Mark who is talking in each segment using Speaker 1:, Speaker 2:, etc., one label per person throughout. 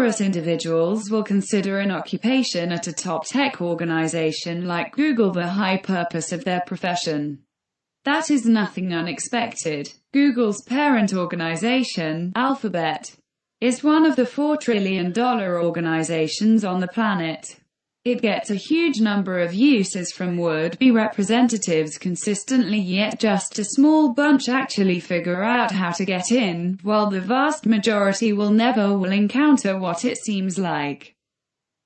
Speaker 1: numerous individuals will consider an occupation at a top tech organization like Google the high purpose of their profession. That is nothing unexpected. Google's parent organization, Alphabet, is one of the $4 trillion organizations on the planet. It gets a huge number of uses from would-be representatives consistently, yet just a small bunch actually figure out how to get in, while the vast majority will encounter what it seems like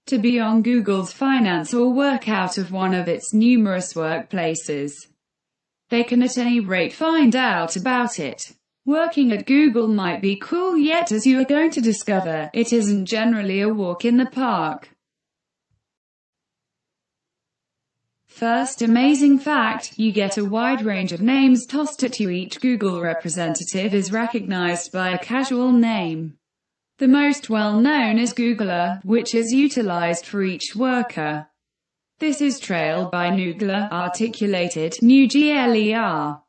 Speaker 1: to be on Google's finance or work out of one of its numerous workplaces. They can at any rate find out about it. Working at Google might be cool, yet as you are going to discover, it isn't generally a walk in the park. First amazing fact, you get a wide range of names tossed at you. Each Google representative is recognized by a casual name. The most well-known is Googler, which is utilized for each worker. This is trailed by Noogler, articulated, N-U-G-L-E-R,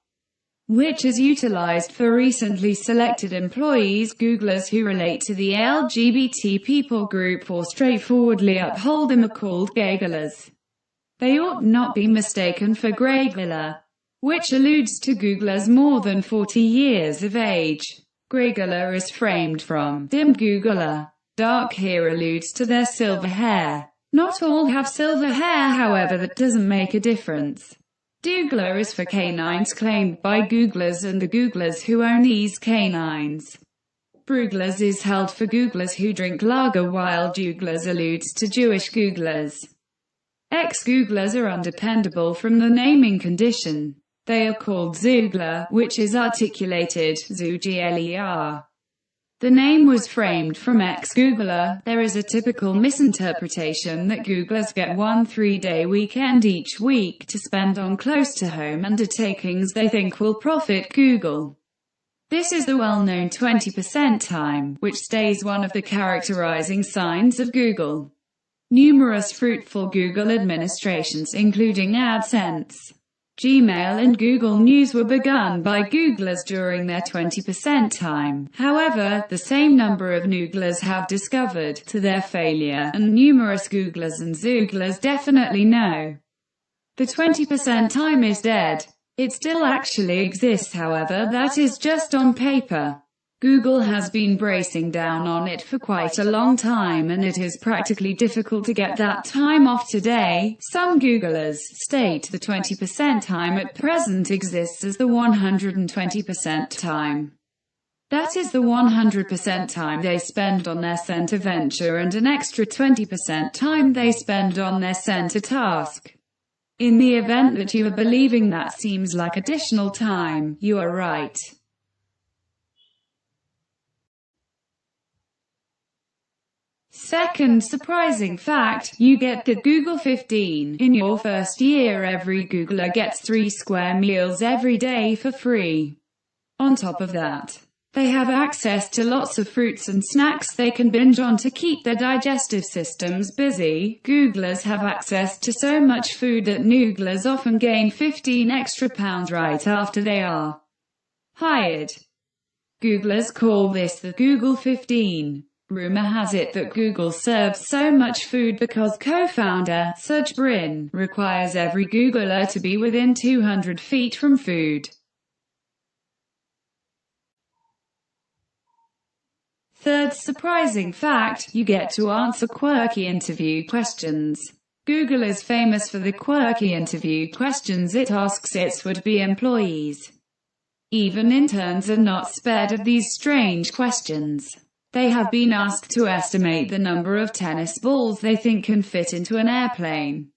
Speaker 1: which is utilized for recently selected employees, Googlers who relate to the LGBT people group or straightforwardly uphold them are called Gaygulers. They ought not be mistaken for Greygular, which alludes to Googlers more than 40 years of age. Greygular is framed from dim Googler. Dark here alludes to their silver hair. Not all have silver hair, however, that doesn't make a difference. Doogler is for canines claimed by Googlers and the Googlers who own these canines. Brooglers is held for Googlers who drink lager, while Dooglers alludes to Jewish Googlers. Ex-Googlers are undependable from the naming condition. They are called Zoogler, which is articulated, Zoogler. The name was framed from ex-Googler. There is a typical misinterpretation that Googlers get one 3-day weekend each week to spend on close-to-home undertakings they think will profit Google. This is the well-known 20% time, which stays one of the characterizing signs of Google. Numerous fruitful Google administrations, including AdSense, Gmail and Google News, were begun by Googlers during their 20% time. However, the same number of Nooglers have discovered, to their failure, and numerous Googlers and Zooglers definitely know the 20% time is dead. It still actually exists, however, that is just on paper. Google has been bracing down on it for quite a long time, and it is practically difficult to get that time off today. Some Googlers state the 20% time at present exists as the 120% time. That is the 100% time they spend on their center venture and an extra 20% time they spend on their center task. In the event that you are believing that seems like additional time, you are right. Second surprising fact, you get the Google 15. In your first year, every Googler gets 3 square meals every day for free. On top of that, they have access to lots of fruits and snacks they can binge on to keep their digestive systems busy. Googlers have access to so much food that Nooglers often gain 15 extra pounds right after they are hired. Googlers call this the Google 15. Rumor has it that Google serves so much food because co-founder, Sergey Brin, requires every Googler to be within 200 feet from food. Third surprising fact, you get to answer quirky interview questions. Google is famous for the quirky interview questions it asks its would-be employees. Even interns are not spared of these strange questions. They have been asked to estimate the number of tennis balls they think can fit into an airplane.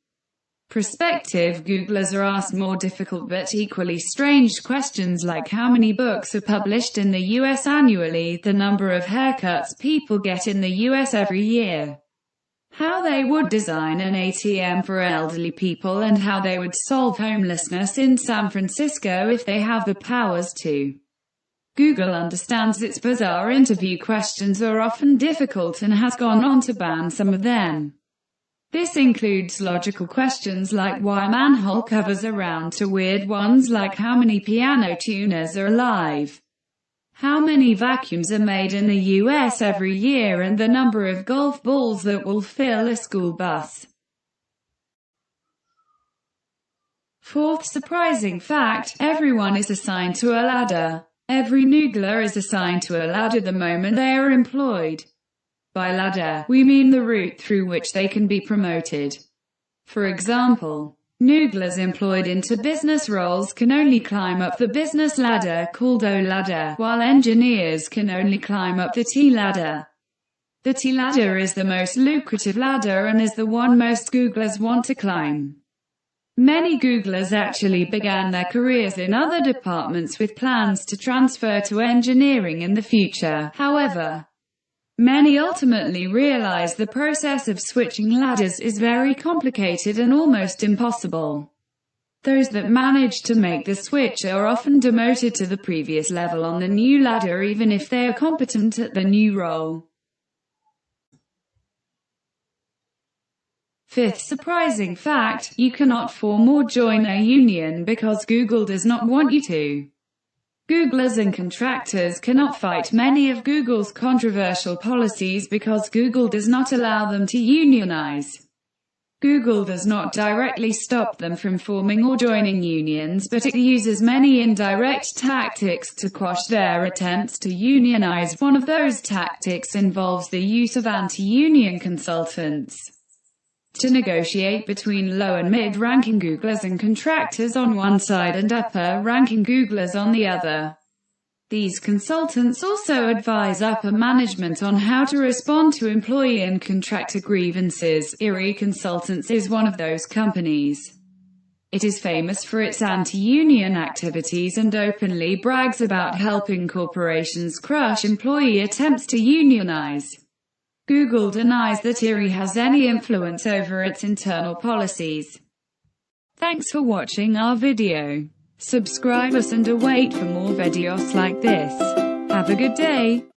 Speaker 1: Prospective Googlers are asked more difficult but equally strange questions like how many books are published in the US annually, the number of haircuts people get in the US every year, how they would design an ATM for elderly people, and how they would solve homelessness in San Francisco if they have the powers to. Google understands its bizarre interview questions are often difficult and has gone on to ban some of them. This includes logical questions like why manhole covers are round to weird ones like how many piano tuners are alive. How many vacuums are made in the US every year and the number of golf balls that will fill a school bus? Fourth surprising fact, everyone is assigned to a ladder. Every noogler is assigned to a ladder the moment they are employed. By ladder, we mean the route through which they can be promoted. For example, nooglers employed into business roles can only climb up the business ladder called O ladder, while engineers can only climb up the T ladder. The T ladder is the most lucrative ladder and is the one most Googlers want to climb. Many Googlers actually began their careers in other departments with plans to transfer to engineering in the future. However, many ultimately realize the process of switching ladders is very complicated and almost impossible. Those that manage to make the switch are often demoted to the previous level on the new ladder even if they are competent at the new role. Fifth surprising fact, you cannot form or join a union because Google does not want you to. Googlers and contractors cannot fight many of Google's controversial policies because Google does not allow them to unionize. Google does not directly stop them from forming or joining unions, but it uses many indirect tactics to quash their attempts to unionize. One of those tactics involves the use of anti-union consultants to negotiate between low and mid-ranking Googlers and contractors on one side and upper-ranking Googlers on the other. These consultants also advise upper management on how to respond to employee and contractor grievances. Erie Consultants is one of those companies. It is famous for its anti-union activities and openly brags about helping corporations crush employee attempts to unionize. Google denies that Erie has any influence over its internal policies. Thanks for watching our video. Subscribe us and await for more videos like this. Have a good day.